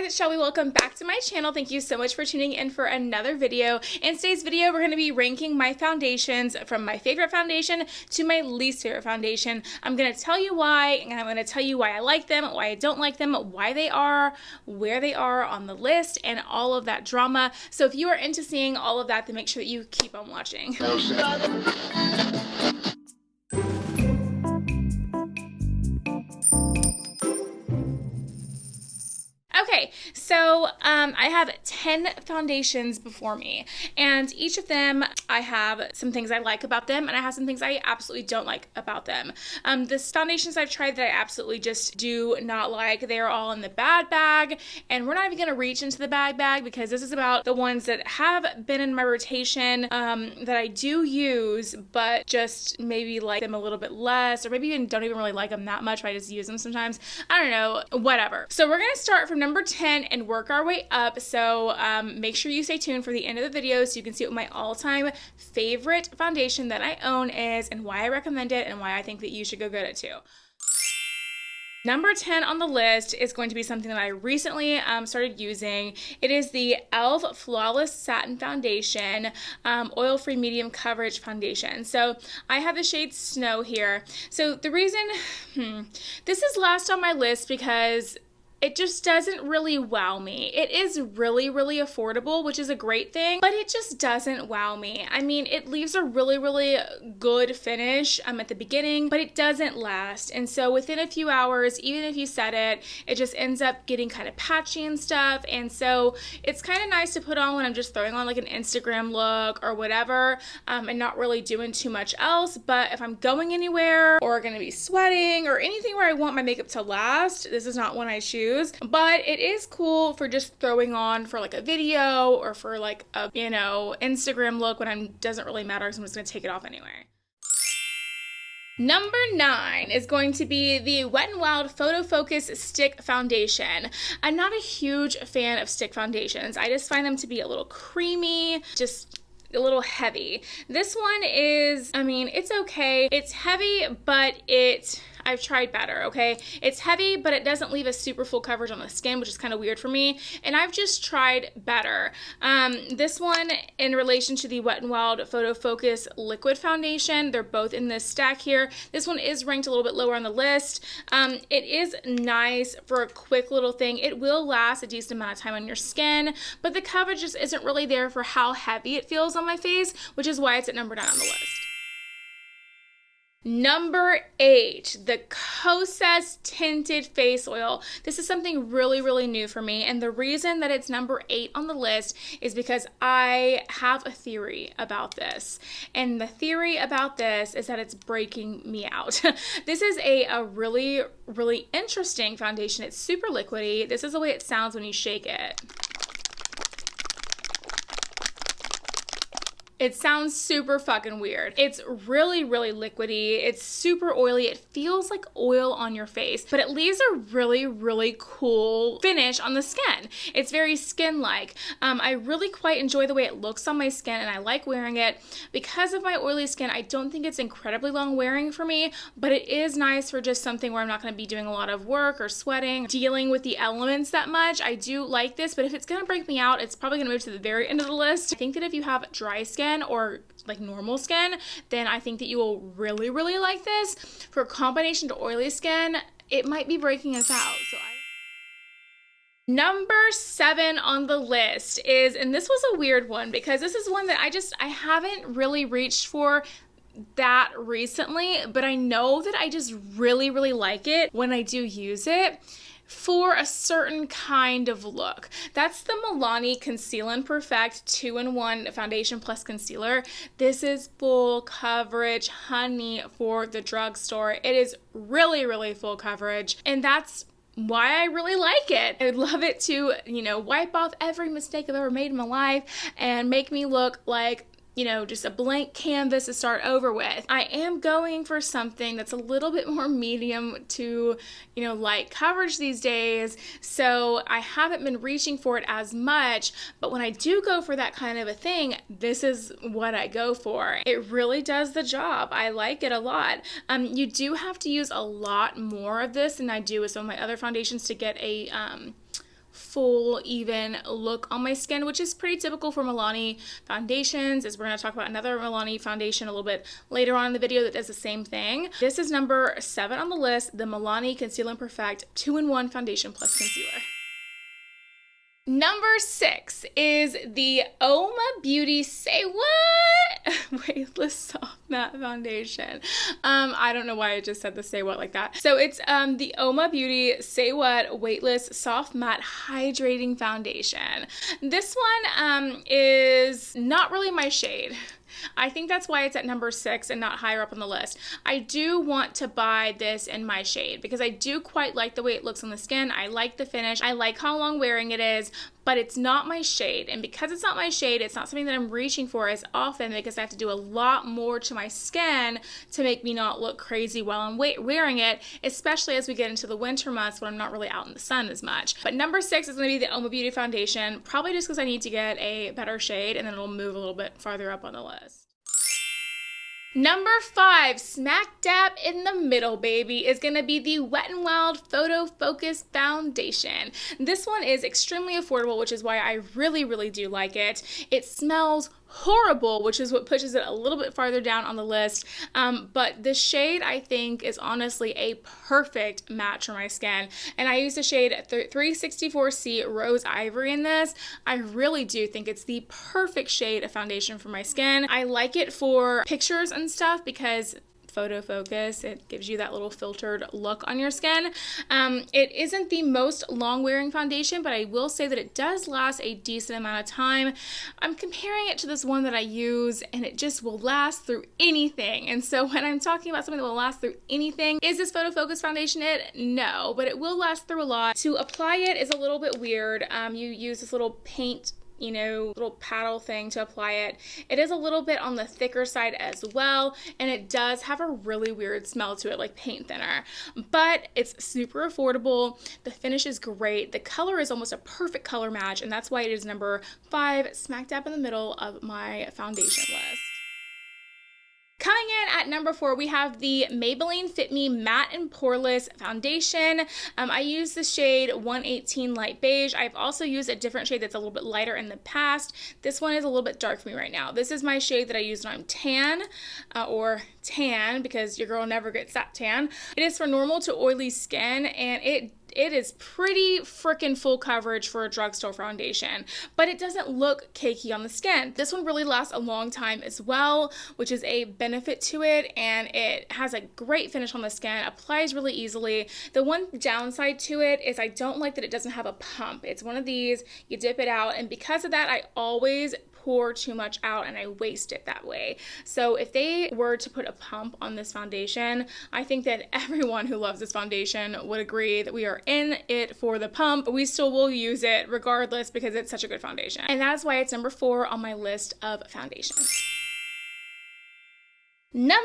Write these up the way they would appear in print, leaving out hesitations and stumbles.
guys, it's Shelby. Welcome back to my channel. Thank you so much for tuning in for another video. In today's video, we're going to be ranking my foundations from my favorite foundation to my least favorite foundation. I'm going to tell you why, and I'm going to tell you why I like them, why I don't like them, why they are, where they are on the list, and all of that drama. So if you are into seeing all of that, then make sure that you keep on watching. Okay, so I have 10 foundations before me, and each of them I have some things I like about them, and I have some things I absolutely don't like about them. The foundations I've tried that I absolutely just do not like, they are all in the bad bag, and we're not even going to reach into the bad bag because this is about the ones that have been in my rotation that I do use, but just maybe like them a little bit less, or maybe even don't even really like them that much, but I just use them sometimes. I don't know, whatever. So we're going to start from number 10 and work our way up, so make sure you stay tuned for the end of the video so you can see what my all-time favorite foundation that I own is and why I recommend it and why I think that you should go get it too. Number 10 on the list is going to be something that I recently started using. It is the e.l.f. Flawless Satin Foundation Oil-Free Medium Coverage Foundation. So I have the shade Snow here. So the reason this is last on my list because it just doesn't really wow me. It is really, really affordable, which is a great thing, but it just doesn't wow me. I mean, it leaves a really, really good finish at the beginning, but it doesn't last. And so within a few hours, even if you set it, it just ends up getting kind of patchy and stuff. And so it's kind of nice to put on when I'm just throwing on like an Instagram look or whatever, and not really doing too much else. But if I'm going anywhere or gonna be sweating or anything where I want my makeup to last, this is not one I choose. But it is cool for just throwing on for like a video or for like a, Instagram look when it doesn't really matter because I'm just going to take it off anyway. Number 9 is going to be the Wet n Wild Photo Focus Stick Foundation. I'm not a huge fan of stick foundations. I just find them to be a little creamy, just a little heavy. This one is, it's okay. It's heavy, but I've tried better, okay? It's heavy, but it doesn't leave a super full coverage on the skin, which is kind of weird for me, and I've just tried better. This one, in relation to the Wet n Wild Photo Focus Liquid Foundation, they're both in this stack here. This one is ranked a little bit lower on the list. It is nice for a quick little thing. It will last a decent amount of time on your skin, but the coverage just isn't really there for how heavy it feels on my face, which is why it's at number 9 on the list. Number 8, the Kosas Tinted Face Oil. This is something really, really new for me, and the reason that it's number 8 on the list is because I have a theory about this, and the theory about this is that it's breaking me out. This is a really, really interesting foundation. It's super liquidy. This is the way it sounds when you shake it. It sounds super fucking weird. It's really, really liquidy. It's super oily. It feels like oil on your face, but it leaves a really, really cool finish on the skin. It's very skin-like. I really quite enjoy the way it looks on my skin, and I like wearing it. Because of my oily skin, I don't think it's incredibly long wearing for me, but it is nice for just something where I'm not going to be doing a lot of work or sweating, dealing with the elements that much. I do like this, but if it's going to break me out, it's probably going to move to the very end of the list. I think that if you have dry skin or like normal skin, then I think that you will really, really like this. For a combination to oily skin, it might be breaking us out. Number 7 on the list is, and this was a weird one because this is one that I haven't really reached for that recently, but I know that I just really, really like it when I do use it for a certain kind of look. That's the Milani Conceal and Perfect 2-in-1 foundation plus concealer. This is full coverage, honey, for the drugstore. It is really, really full coverage, and that's why I really like it. I would love it to, wipe off every mistake I've ever made in my life and make me look like just a blank canvas to start over with. I am going for something that's a little bit more medium to, light coverage these days, so I haven't been reaching for it as much, but when I do go for that kind of a thing, this is what I go for. It really does the job. I like it a lot. You do have to use a lot more of this than I do with some of my other foundations to get a full, even look on my skin, which is pretty typical for Milani foundations, as we're going to talk about another Milani foundation a little bit later on in the video that does the same thing. This is number 7 on the list, the Milani Conceal and Perfect 2-in-1 Foundation Plus Concealer. Number 6 is the Oma Beauty Say What? Weightless Soft Matte Foundation. I don't know why I just said the Say What like that. So it's the Oma Beauty Say What Weightless Soft Matte Hydrating Foundation. This one is not really my shade. I think that's why it's at number 6 and not higher up on the list. I do want to buy this in my shade because I do quite like the way it looks on the skin. I like the finish. I like how long wearing it is, but it's not my shade. And because it's not my shade, it's not something that I'm reaching for as often because I have to do a lot more to my skin to make me not look crazy while I'm wearing it, especially as we get into the winter months when I'm not really out in the sun as much. But number 6 is going to be the Oma Beauty Foundation, probably just because I need to get a better shade and then it'll move a little bit farther up on the list. Number 5, smack dab in the middle, baby, is going to be the Wet n Wild Photo Focus Foundation. This one is extremely affordable, which is why I really, really do like it. It smells horrible, which is what pushes it a little bit farther down on the list. But the shade, I think, is honestly a perfect match for my skin. And I use the shade 364C Rose Ivory in this. I really do think it's the perfect shade of foundation for my skin. I like it for pictures and stuff because photo focus, it gives you that little filtered look on your skin. It isn't the most long wearing foundation, but I will say that it does last a decent amount of time. I'm comparing it to this one that I use and it just will last through anything. And so when I'm talking about something that will last through anything, is this photo focus foundation it? No, but it will last through a lot. To apply it is a little bit weird. You use this little paint, little paddle thing to apply it. It is a little bit on the thicker side as well, and it does have a really weird smell to it, like paint thinner, but it's super affordable. The finish is great. The color is almost a perfect color match, and that's why it is number 5, smack dab in the middle of my foundation list. Coming in at number 4, we have the Maybelline Fit Me Matte and Poreless Foundation. I use the shade 118 Light Beige. I've also used a different shade that's a little bit lighter in the past. This one is a little bit dark for me right now. This is my shade that I use when I'm tan, or tan, because your girl never gets that tan. It is for normal to oily skin, and it is pretty freaking full coverage for a drugstore foundation, but it doesn't look cakey on the skin. This one really lasts a long time as well, which is a benefit to it, and it has a great finish on the skin, applies really easily. The one downside to it is I don't like that it doesn't have a pump. It's one of these, you dip it out, and because of that, I always pour too much out and I waste it that way. So if they were to put a pump on this foundation, I think that everyone who loves this foundation would agree that we are in it for the pump. We still will use it regardless because it's such a good foundation. And that's why it's number 4 on my list of foundations. Number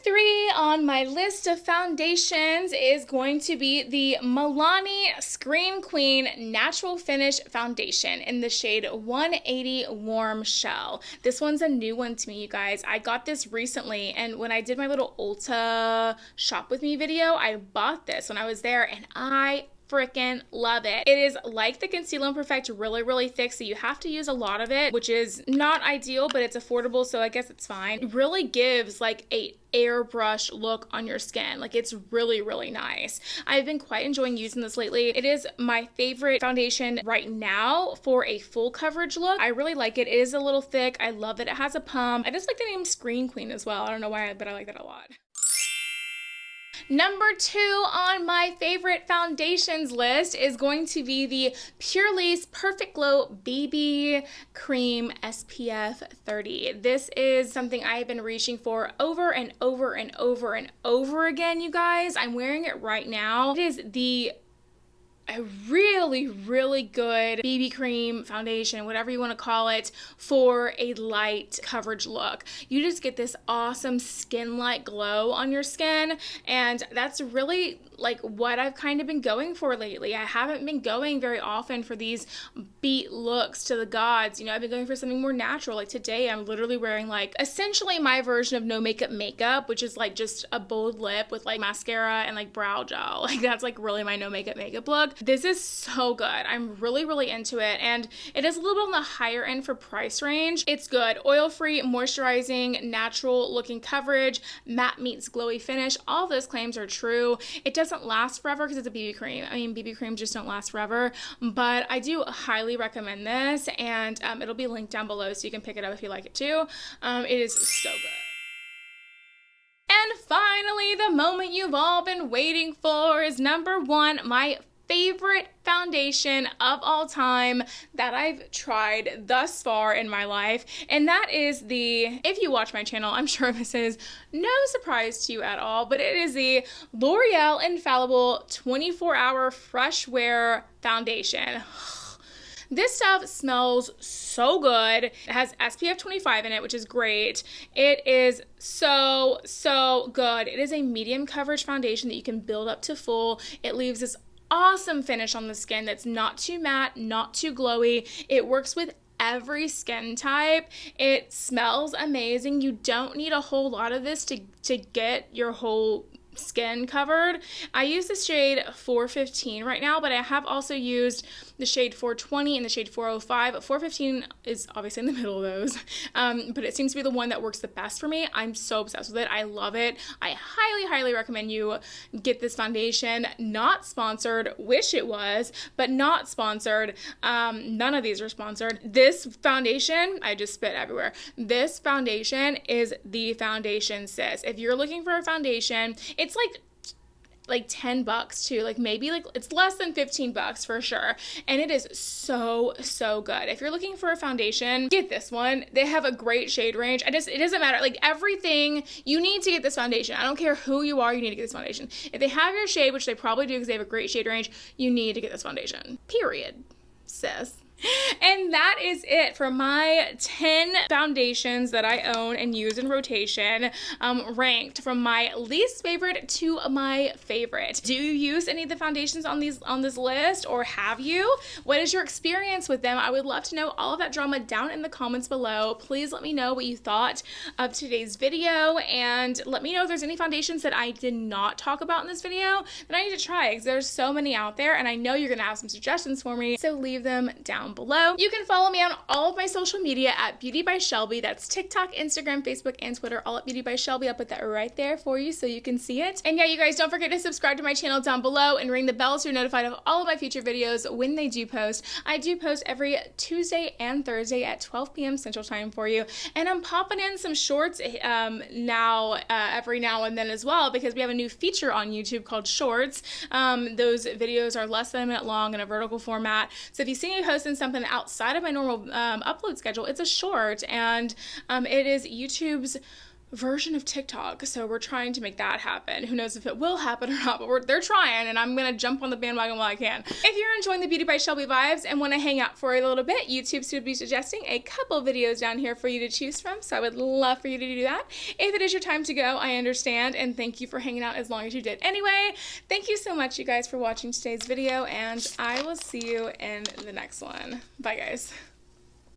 3 on my list of foundations is going to be the Milani Scream Queen Natural Finish Foundation in the shade 180 Warm Shell. This one's a new one to me, you guys. I got this recently, and when I did my little Ulta shop with me video, I bought this when I was there, and I freaking love it. It is like the Conceal and Perfect, really, really thick, so you have to use a lot of it, which is not ideal, but it's affordable, so I guess it's fine. It really gives like a airbrush look on your skin. Like, it's really, really nice. I've been quite enjoying using this lately. It is my favorite foundation right now for a full coverage look. I really like it. It is a little thick. I love that it has a pump. I just like the name Screen Queen as well. I don't know why, but I like that a lot. Number 2 on my favorite foundations list is going to be the Purelisse Perfect Glow BB Cream SPF 30. This is something I have been reaching for over and over and over and over again, you guys. I'm wearing it right now. It is a really, really good BB cream foundation, whatever you want to call it, for a light coverage look. You just get this awesome skin-like glow on your skin, and that's really like what I've kind of been going for lately. I haven't been going very often for these beat looks to the gods. You know, I've been going for something more natural. Like today I'm literally wearing like essentially my version of no makeup, which is like just a bold lip with like mascara and like brow gel. Like that's like really my no makeup look. This is so good. I'm really, really into it. And it is a little bit on the higher end for price range. It's good. Oil-free, moisturizing, natural looking coverage, matte meets glowy finish. All those claims are true. It doesn't last forever because it's a BB cream. I mean, BB creams just don't last forever, but I do highly recommend this, and it'll be linked down below so you can pick it up if you like it too. It is so good. And finally, the moment you've all been waiting for is number one, my favorite foundation of all time that I've tried thus far in my life, and that is if you watch my channel, I'm sure this is no surprise to you at all, but it is the L'Oreal Infallible 24-Hour Fresh Wear Foundation. This stuff smells so good. It has SPF 25 in it, which is great. It is so, so good. It is a medium coverage foundation that you can build up to full. It leaves this awesome finish on the skin that's not too matte, not too glowy. It works with every skin type. It smells amazing. You don't need a whole lot of this to get your whole skin covered. I use the shade 415 right now, but I have also used the shade 420 and the shade 405. 415 is obviously in the middle of those, but it seems to be the one that works the best for me. I'm so obsessed with it. I love it. I highly, highly recommend you get this foundation. Not sponsored. Wish it was, but not sponsored. None of these are sponsored. This foundation, I just spit everywhere. This foundation is the foundation, sis. If you're looking for a foundation, it's like $10 too, like maybe like it's less than $15 for sure, and it is so, so good. If you're looking for a foundation, get this one. They have a great shade range. It doesn't matter, like everything, you need to get this foundation. I don't care who you are, you need to get this foundation. If they have your shade, which they probably do because they have a great shade range, you need to get this foundation, period, sis. And that is it for my 10 foundations that I own and use in rotation, ranked from my least favorite to my favorite. Do you use any of the foundations on this list, or have you? What is your experience with them? I would love to know all of that drama down in the comments below. Please let me know what you thought of today's video, and let me know if there's any foundations that I did not talk about in this video that I need to try, because there's so many out there, and I know you're gonna have some suggestions for me, so leave them down below. You can follow me on all of my social media at Beauty by Shelby. That's TikTok, Instagram, Facebook, and Twitter, all at Beauty by Shelby. I'll put that right there for you so you can see it. And yeah, you guys, don't forget to subscribe to my channel down below and ring the bell so you're notified of all of my future videos when they do post. I do post every Tuesday and Thursday at 12 p.m. Central Time for you. And I'm popping in some shorts now, every now and then as well, because we have a new feature on YouTube called Shorts. Those videos are less than a minute long in a vertical format. So if you see me posting something outside of my normal upload schedule, it's a short, and it is YouTube's version of TikTok, so we're trying to make that happen. Who knows if it will happen or not, but they're trying, and I'm gonna jump on the bandwagon while I can. If you're enjoying the Beauty by Shelby vibes and want to hang out for a little bit, YouTube should be suggesting a couple videos down here for you to choose from, so I would love for you to do that. If it is your time to go, I understand, and thank you for hanging out as long as you did. Anyway, thank you so much, you guys, for watching today's video, and I will see you in the next one. Bye, guys.